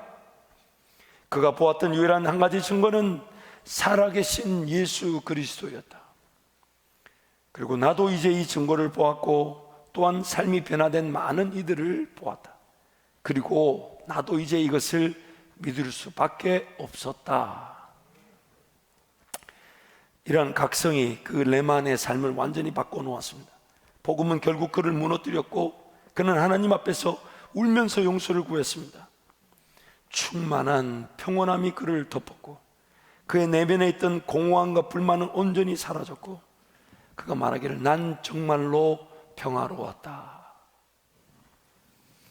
그가 보았던 유일한 한 가지 증거는 살아계신 예수 그리스도였다. 그리고 나도 이제 이 증거를 보았고, 또한 삶이 변화된 많은 이들을 보았다. 그리고 나도 이제 이것을 믿을 수밖에 없었다. 이러한 각성이 그 레만의 삶을 완전히 바꿔놓았습니다. 복음은 결국 그를 무너뜨렸고, 그는 하나님 앞에서 울면서 용서를 구했습니다. 충만한 평온함이 그를 덮었고, 그의 내면에 있던 공허함과 불만은 온전히 사라졌고, 그가 말하기를, 난 정말로 평화로웠다.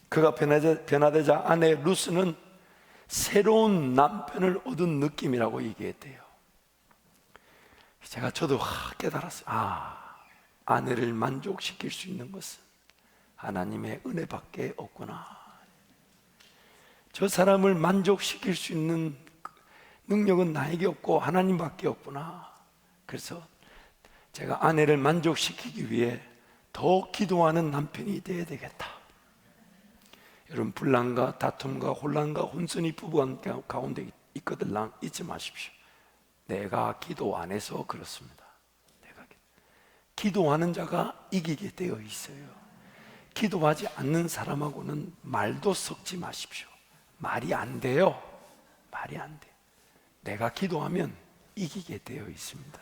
그가 변화되자 아내 루스는 새로운 남편을 얻은 느낌이라고 얘기했대요. 저도 깨달았어요. 아내를 만족시킬 수 있는 것은 하나님의 은혜밖에 없구나. 저 사람을 만족시킬 수 있는 능력은 나에게 없고 하나님밖에 없구나. 그래서 제가 아내를 만족시키기 위해 더 기도하는 남편이 되어야 되겠다. 여러분, 분란과 다툼과 혼란과 혼선이 부부 가운데 있거든 잊지 마십시오. 내가 기도 안 해서 그렇습니다. 기도하는 자가 이기게 되어 있어요. 기도하지 않는 사람하고는 말도 섞지 마십시오. 말이 안 돼요. 말이 안 돼. 내가 기도하면 이기게 되어 있습니다.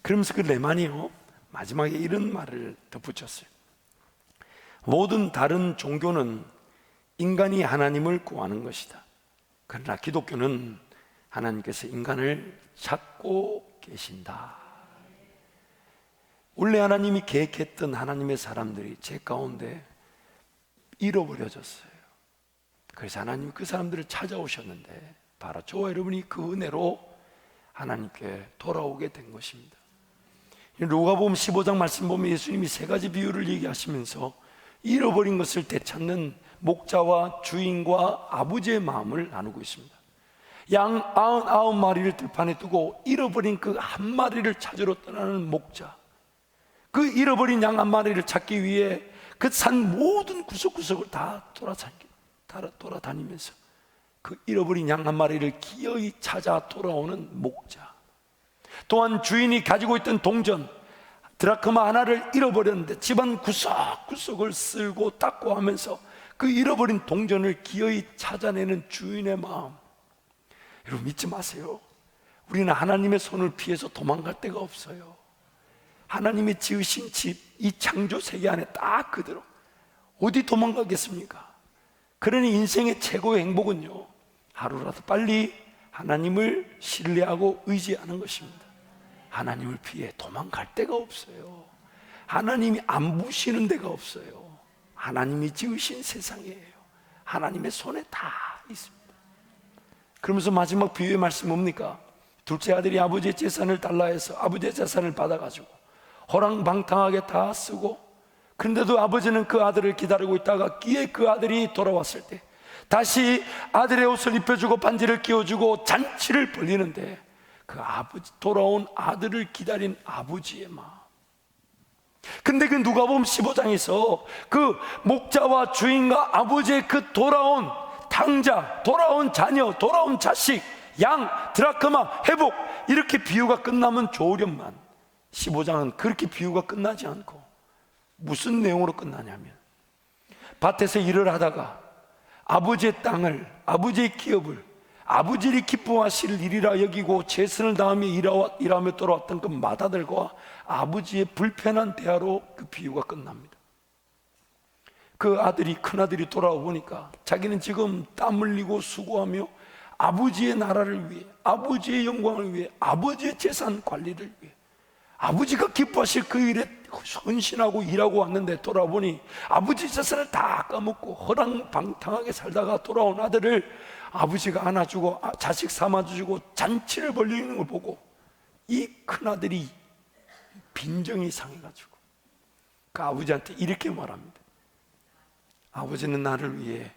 그러면서 그 레만이요, 마지막에 이런 말을 덧붙였어요. 모든 다른 종교는 인간이 하나님을 구하는 것이다. 그러나 기독교는 하나님께서 인간을 찾고 계신다. 원래 하나님이 계획했던 하나님의 사람들이 제 가운데 잃어버려졌어요. 그래서 하나님이 그 사람들을 찾아오셨는데, 바로 저와 여러분이 그 은혜로 하나님께 돌아오게 된 것입니다. 누가복음 15장 말씀 보면 예수님이 세 가지 비유를 얘기하시면서 잃어버린 것을 되찾는 목자와 주인과 아버지의 마음을 나누고 있습니다. 양 99마리를 들판에 두고 잃어버린 그 한 마리를 찾으러 떠나는 목자, 그 잃어버린 양 한 마리를 찾기 위해 그 산 모든 구석구석을 다 돌아다니면서 그 잃어버린 양 한 마리를 기어이 찾아 돌아오는 목자, 또한 주인이 가지고 있던 동전 드라크마 하나를 잃어버렸는데 집안 구석구석을 쓸고 닦고 하면서 그 잃어버린 동전을 기어이 찾아내는 주인의 마음. 여러분, 믿지 마세요. 우리는 하나님의 손을 피해서 도망갈 데가 없어요. 하나님이 지으신 집, 이 창조 세계 안에 딱 그대로 어디 도망가겠습니까? 그러니 인생의 최고의 행복은요, 하루라도 빨리 하나님을 신뢰하고 의지하는 것입니다. 하나님을 피해 도망갈 데가 없어요. 하나님이 안 보시는 데가 없어요. 하나님이 지으신 세상이에요. 하나님의 손에 다 있습니다. 그러면서 마지막 비유의 말씀 뭡니까? 둘째 아들이 아버지의 재산을 달라 해서 아버지의 재산을 받아가지고 호랑방탕하게 다 쓰고, 그런데도 아버지는 그 아들을 기다리고 있다가 기에 그 아들이 돌아왔을 때 다시 아들의 옷을 입혀주고 반지를 끼워주고 잔치를 벌리는데, 그 돌아온 아들을 기다린 아버지의 마음. 근데 그 누가복음 15장에서 그 목자와 주인과 아버지의 그 돌아온 탕자, 돌아온 자녀, 돌아온 자식, 양, 드라크마, 회복, 이렇게 비유가 끝나면 좋으련만 15장은 그렇게 비유가 끝나지 않고 무슨 내용으로 끝나냐면, 밭에서 일을 하다가 아버지의 땅을, 아버지의 기업을 아버지를 기뻐하실 일이라 여기고 최선을 다하며 일하며 돌아왔던 그 맏아들과 아버지의 불편한 대화로 그 비유가 끝납니다. 그 아들이, 큰아들이 돌아와 보니까 자기는 지금 땀 흘리고 수고하며 아버지의 나라를 위해, 아버지의 영광을 위해, 아버지의 재산 관리를 위해, 아버지가 기뻐하실 그 일에 헌신하고 일하고 왔는데, 돌아보니 아버지 재산을 다 까먹고 허랑방탕하게 살다가 돌아온 아들을 아버지가 안아주고 자식 삼아주고 잔치를 벌리는 걸 보고 이 큰아들이 빈정이 상해가지고 그 아버지한테 이렇게 말합니다. 아버지는 나를 위해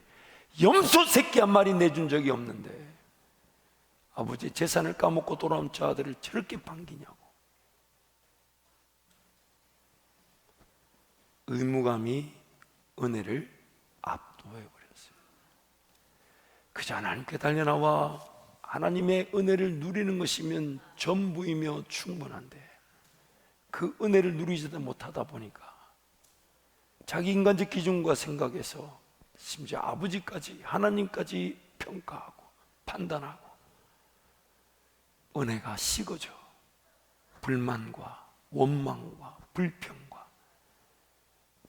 염소 새끼 한 마리 내준 적이 없는데 아버지 재산을 까먹고 돌아온 저 아들을 저렇게 반기냐고. 의무감이 은혜를 압도해버렸어요. 그저 하나님께 달려나와 하나님의 은혜를 누리는 것이면 전부이며 충분한데 그 은혜를 누리지도 못하다 보니까 자기 인간적 기준과 생각에서 심지어 아버지까지, 하나님까지 평가하고 판단하고 은혜가 식어져 불만과 원망과 불평과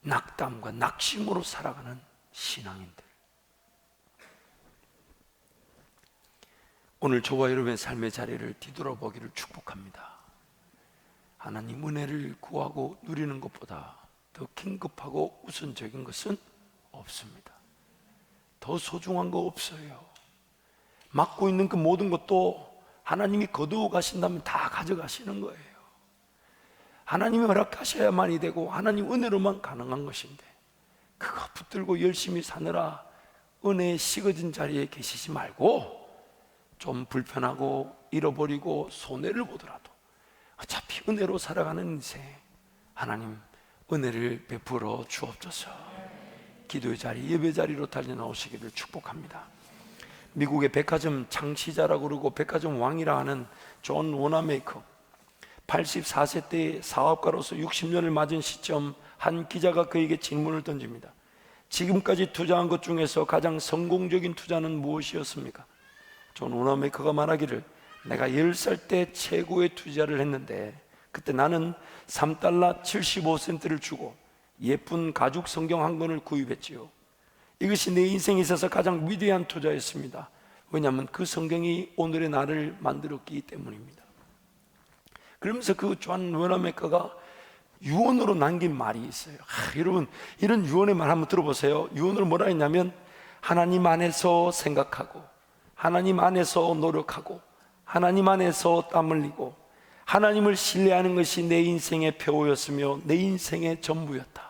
낙담과 낙심으로 살아가는 신앙인들. 오늘 저와 여러분의 삶의 자리를 뒤돌아보기를 축복합니다. 하나님 은혜를 구하고 누리는 것보다 더 긴급하고 우선적인 것은 없습니다. 더 소중한 거 없어요. 맡고 있는 그 모든 것도 하나님이 거두어 가신다면 다 가져가시는 거예요. 하나님이 허락하셔야만이 되고 하나님 은혜로만 가능한 것인데 그거 붙들고 열심히 사느라 은혜의 식어진 자리에 계시지 말고 좀 불편하고 잃어버리고 손해를 보더라도 어차피 은혜로 살아가는 인생, 하나님 은혜를 베풀어 주옵소서. 기도의 자리, 예배 자리로 달려나오시기를 축복합니다. 미국의 백화점 창시자라고 그러고 백화점 왕이라 하는 존 워나메이커, 84세 때 사업가로서 60년을 맞은 시점 한 기자가 그에게 질문을 던집니다. 지금까지 투자한 것 중에서 가장 성공적인 투자는 무엇이었습니까? 존 워나메이커가 말하기를, 내가 10살 때 최고의 투자를 했는데 그때 나는 $3 75센트를 주고 예쁜 가죽 성경 한 권을 구입했지요. 이것이 내 인생에 있어서 가장 위대한 투자였습니다. 왜냐하면 그 성경이 오늘의 나를 만들었기 때문입니다. 그러면서 그 존 워나메이커가 유언으로 남긴 말이 있어요. 여러분 이런 유언의 말 한번 들어보세요. 유언으로 뭐라 했냐면, 하나님 안에서 생각하고 하나님 안에서 노력하고 하나님 안에서 땀 흘리고 하나님을 신뢰하는 것이 내 인생의 표어였으며 내 인생의 전부였다.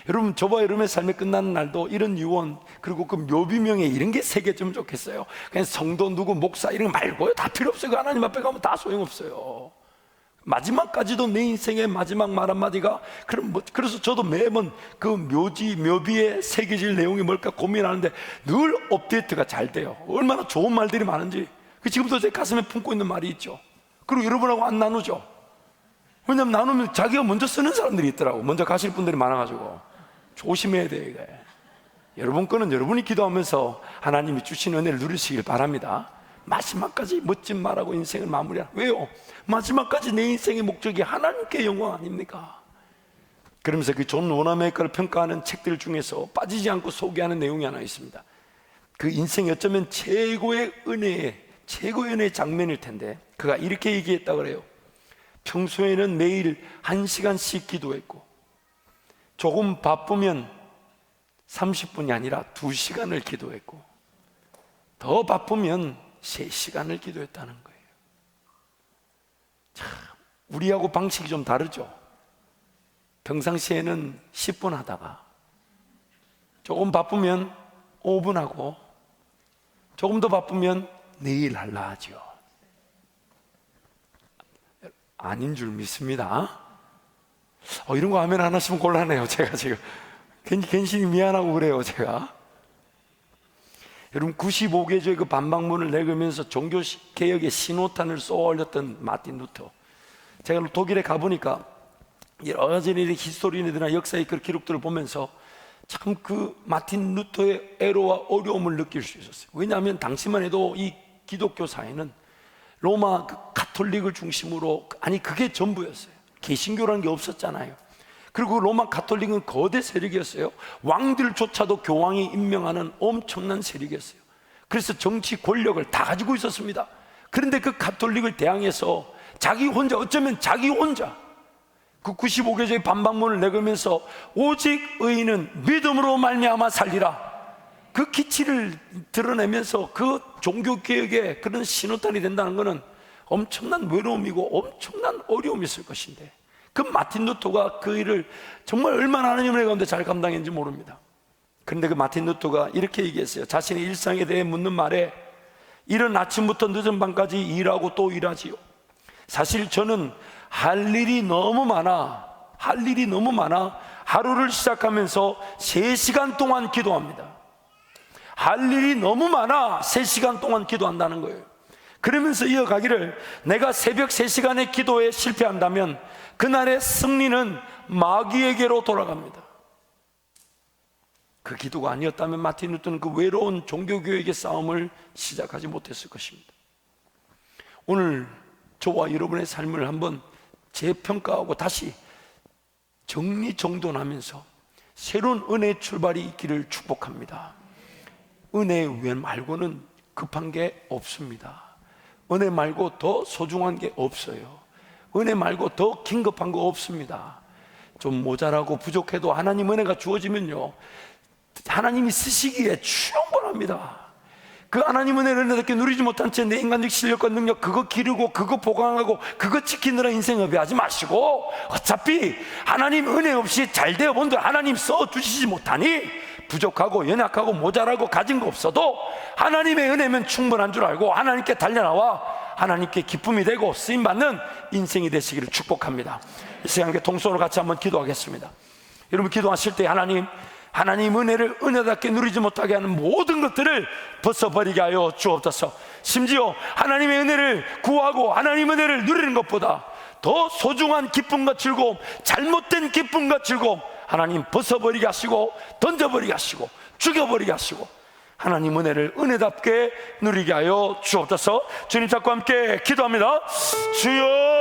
여러분 저와 여러분의 삶이 끝나는 날도 이런 유언, 그리고 그 묘비명에 이런 게 새겨지면 좋겠어요. 그냥 성도 누구 목사 이런 거 말고요, 다 필요 없어요. 하나님 앞에 가면 다 소용없어요. 마지막까지도 내 인생의 마지막 말 한마디가 그래서 저도 매번 그 묘비에 새겨질 내용이 뭘까 고민하는데 늘 업데이트가 잘 돼요. 얼마나 좋은 말들이 많은지. 지금도 제 가슴에 품고 있는 말이 있죠. 그리고 여러분하고 안 나누죠. 왜냐하면 나누면 자기가 먼저 쓰는 사람들이 있더라고. 먼저 가실 분들이 많아가지고 조심해야 돼요. 이게 여러분 거는 여러분이 기도하면서 하나님이 주신 은혜를 누리시길 바랍니다. 마지막까지 멋진 말하고 인생을 마무리하라. 왜요? 마지막까지 내 인생의 목적이 하나님께 영광 아닙니까? 그러면서 그 존 워나메이커를 평가하는 책들 중에서 빠지지 않고 소개하는 내용이 하나 있습니다. 그 인생이 어쩌면 최고의 은혜의 장면일 텐데 그가 이렇게 얘기했다 그래요. 평소에는 매일 1시간씩 기도했고 조금 바쁘면 30분이 아니라 2시간을 기도했고 더 바쁘면 3시간을 기도했다는 거예요. 참, 우리하고 방식이 좀 다르죠. 평상시에는 10분 하다가 조금 바쁘면 5분 하고 조금 더 바쁘면 내일 할라 하죠. 아닌 줄 믿습니다. 이런 거 하면 하나씩은 곤란해요. 제가 지금 괜히 미안하고 그래요. 제가 여러분 95개조의 그 반박문을 내걸면서 종교개혁의 신호탄을 쏘아 올렸던 마틴 루터, 제가 독일에 가보니까 여러 가지 히스토리인들이나 역사의 그 기록들을 보면서 참 그 마틴 루터의 애로와 어려움을 느낄 수 있었어요. 왜냐하면 당시만 해도 이 기독교 사회는 로마 그 가톨릭을 중심으로, 아니 그게 전부였어요. 개신교라는 게 없었잖아요. 그리고 로마 가톨릭은 거대 세력이었어요. 왕들조차도 교황이 임명하는 엄청난 세력이었어요. 그래서 정치 권력을 다 가지고 있었습니다. 그런데 그 가톨릭을 대항해서 자기 혼자, 어쩌면 자기 혼자 그 95개조의 반박문을 내걸면서 오직 의인은 믿음으로 말미암아 살리라, 그 기치를 드러내면서 그 종교개혁의 그런 신호탄이 된다는 것은 엄청난 외로움이고 엄청난 어려움이 있을 것인데, 그 마틴 루터가 그 일을 정말 얼마나 하나님의 가운데 잘 감당했는지 모릅니다. 그런데 그 마틴 루터가 이렇게 얘기했어요. 자신의 일상에 대해 묻는 말에, 이른 아침부터 늦은 밤까지 일하고 또 일하지요. 사실 저는 할 일이 너무 많아 하루를 시작하면서 3시간 동안 기도합니다. 할 일이 너무 많아 3시간 동안 기도한다는 거예요. 그러면서 이어가기를, 내가 새벽 3시간의 기도에 실패한다면 그날의 승리는 마귀에게로 돌아갑니다. 그 기도가 아니었다면 마틴 루터는 그 외로운 종교교육의 싸움을 시작하지 못했을 것입니다. 오늘 저와 여러분의 삶을 한번 재평가하고 다시 정리정돈하면서 새로운 은혜의 출발이 있기를 축복합니다. 은혜 말고는 급한 게 없습니다. 은혜 말고 더 소중한 게 없어요. 은혜 말고 더 긴급한 거 없습니다. 좀 모자라고 부족해도 하나님 은혜가 주어지면요, 하나님이 쓰시기에 충분합니다. 그 하나님 은혜를 이렇게 누리지 못한 채 내 인간적 실력과 능력 그거 기르고 그거 보강하고 그거 지키느라 인생 허비하지 마시고, 어차피 하나님 은혜 없이 잘 되어 본들 하나님 써주시지 못하니 부족하고 연약하고 모자라고 가진 거 없어도 하나님의 은혜면 충분한 줄 알고 하나님께 달려나와 하나님께 기쁨이 되고 쓰임받는 인생이 되시기를 축복합니다. 이 시간에 동서로 같이 한번 기도하겠습니다. 여러분 기도하실 때 하나님 은혜를 은혜답게 누리지 못하게 하는 모든 것들을 벗어버리게 하여 주옵소서. 심지어 하나님의 은혜를 구하고 하나님의 은혜를 누리는 것보다 더 소중한 기쁨과 즐거움, 잘못된 기쁨과 즐거움 하나님 벗어버리게 하시고 던져버리게 하시고 죽여버리게 하시고 하나님 은혜를 은혜답게 누리게 하여 주옵소서. 주님 잡고 함께 기도합니다. 주여